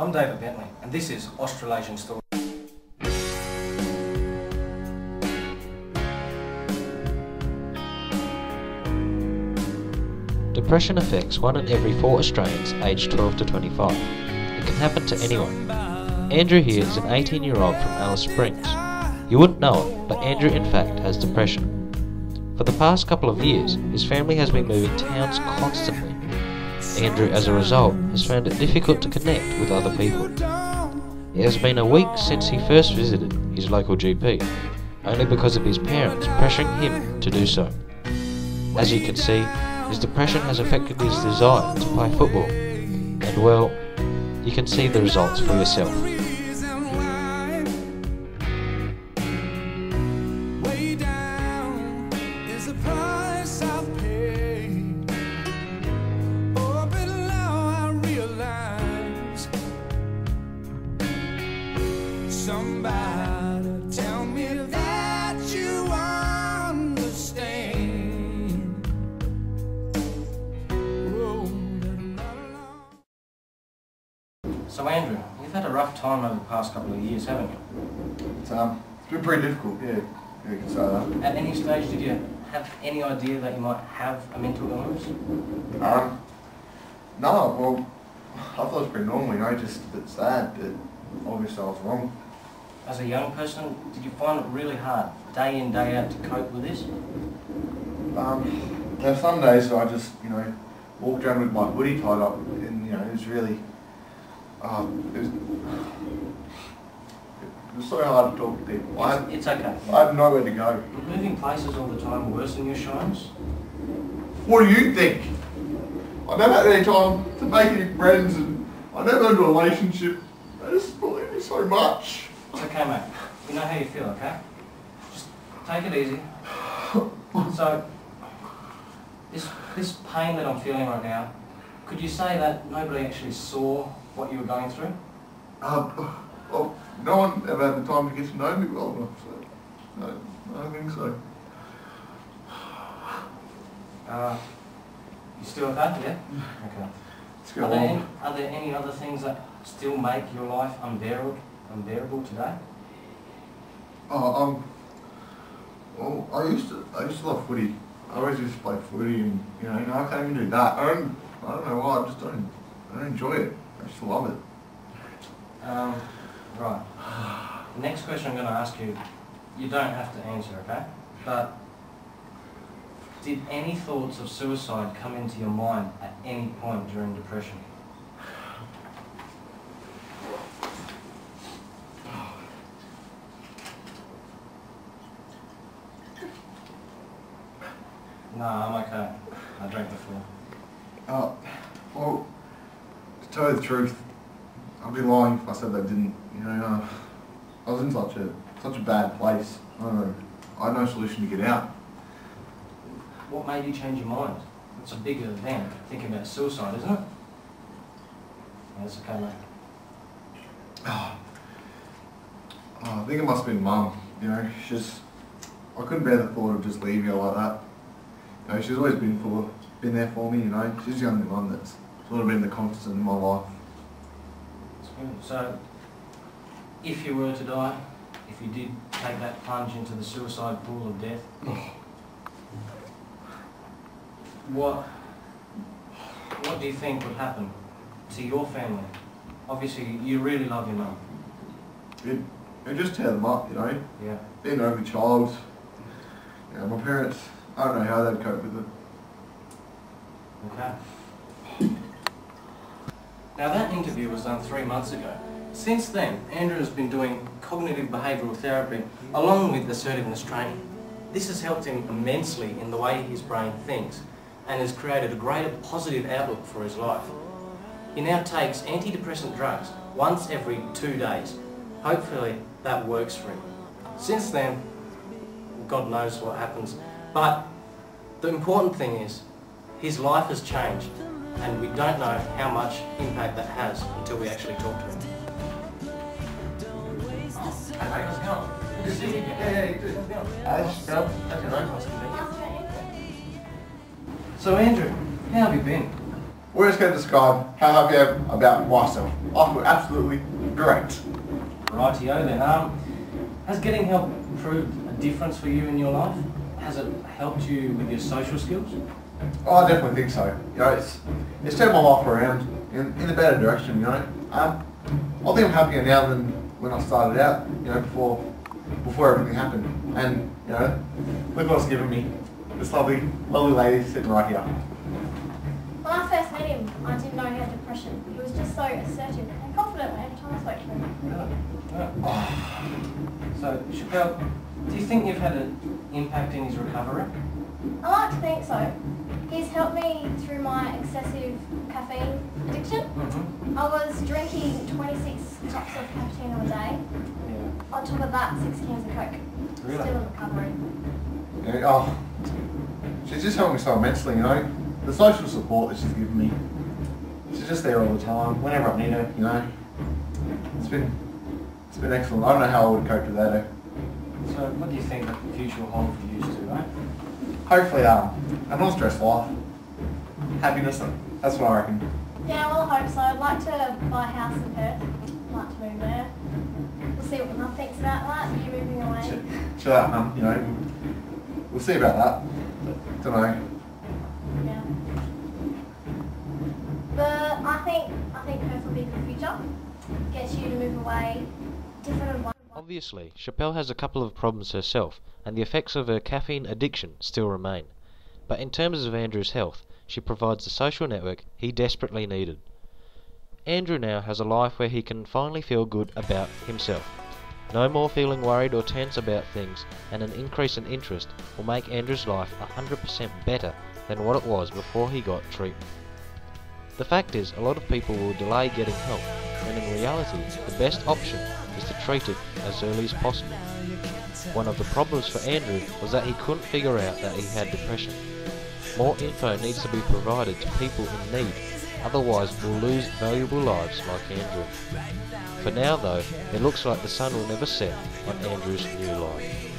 I'm David Bentley, and this is Australasian Story. Depression affects 1 in every 4 Australians aged 12 to 25. It can happen to anyone. Andrew here is an 18-year-old from Alice Springs. You wouldn't know it, but Andrew in fact has depression. For the past couple of years, his family has been moving towns constantly. Andrew, as a result, has found it difficult to connect with other people. It has been a week since he first visited his local GP, only because of his parents pressuring him to do so. As you can see, his depression has affected his desire to play football, and well, you can see the results for yourself. Somebody tell me that you understand. So Andrew, you've had a rough time over the past couple of years, haven't you? It's been pretty difficult, yeah, you can say that. At any stage did you have any idea that you might have a mental illness? No, well, I thought it was pretty normal, you know, just a bit sad, but obviously I was wrong. As a young person, did you find it really hard, day in, day out, to cope with this? There were some days that I just, you know, walked around with my hoodie tied up, and, you know, it was really, it was so hard to talk to people. It's okay. I had nowhere to go. Would moving places all the time worsen your shines? What do you think? I never had any time to make any friends, and I never had a relationship. They just believe me so much. It's okay, mate. We know how you feel, okay? Just take it easy. So, this pain that I'm feeling right now, could you say that nobody actually saw what you were going through? Well, no one ever had the time to get to know me well enough, so no, I don't think so. You still okay? Yeah? Okay. Let's go on. Are there any other things that still make your life unbearable today? Well, I used to love footy. I always used to play footy, and you know, I can't even do that. I don't know why. I don't enjoy it. I just love it. Right. The next question I'm going to ask you, you don't have to answer, okay? But did any thoughts of suicide come into your mind at any point during depression? No, I'm okay. I drank before. Well, to tell you the truth, I'd be lying if I said they didn't. You know, I was in such a bad place. I don't know. I had no solution to get out. What made you change your mind? It's a bigger event, thinking about suicide, isn't it? Yeah, that's okay, mate. I think it must have been Mum. You know, I couldn't bear the thought of just leaving her like that. You know, she's always been there for me. You know, she's the only one that's sort of been the constant in my life. That's good. So, if you were to die, if you did take that plunge into the suicide pool of death, what do you think would happen to your family? Obviously, you really love your mum. It just tear them up, you know. Yeah. Being an only child, you know, my parents, I don't know how they'd cope with it. Okay. Now that interview was done 3 months ago. Since then, Andrew has been doing cognitive behavioural therapy along with assertiveness training. This has helped him immensely in the way his brain thinks and has created a greater positive outlook for his life. He now takes antidepressant drugs once every 2 days. Hopefully that works for him. Since then, God knows what happens, but the important thing is his life has changed and we don't know how much impact that has until we actually talk to him. Hey mate, how's it going? Good to see you again. Yeah, you too. Nice to meet you. So Andrew, how have you been? we're just going to describe how happy I am about myself. I feel absolutely great. Rightio then. Has getting help proved a difference for you in your life? Has it helped you with your social skills? Oh, I definitely think so. You know, it's turned my life around in a better direction, you know. I think I'm happier now than when I started out, you know, before everything happened. And, you know, look what it's given me. This lovely lady sitting right here. When I first met him, I didn't know he had depression. He was just so assertive and confident every time I spoke to him. Really? Yeah. So, Chappelle, do you think you've had an impact in his recovery? I like to think so. He's helped me through my excessive caffeine addiction. I was drinking 26 cups of cappuccino a day. Yeah. On top of that, 6 cans of Coke. Really? Still in recovery. Yeah, she's just helped me so immensely, you know. The social support that she's given me. She's just there all the time, whenever I need her, you know. It's been excellent. I don't know how I would cope with that. So, what do you think the future will hold for you two, eh? Hopefully, a non-stress life. Happiness, that's what I reckon. Yeah, well, I hope so. I'd like to buy a house in Perth. I'd like to move there. We'll see what Mum thinks about that. You moving away. Chill out, Mum, you know. We'll see about that. Don't know. Yeah. But I think Perth will be a good future. Gets you to move away. Different environment. Obviously, Chappelle has a couple of problems herself, and the effects of her caffeine addiction still remain. But in terms of Andrew's health, she provides the social network he desperately needed. Andrew now has a life where he can finally feel good about himself. No more feeling worried or tense about things, and an increase in interest will make Andrew's life 100% better than what it was before he got treatment. The fact is, a lot of people will delay getting help, when in reality, the best option is to treat it as early as possible. One of the problems for Andrew was that he couldn't figure out that he had depression. More info needs to be provided to people in need, otherwise we'll lose valuable lives like Andrew. For now though, it looks like the sun will never set on Andrew's new life.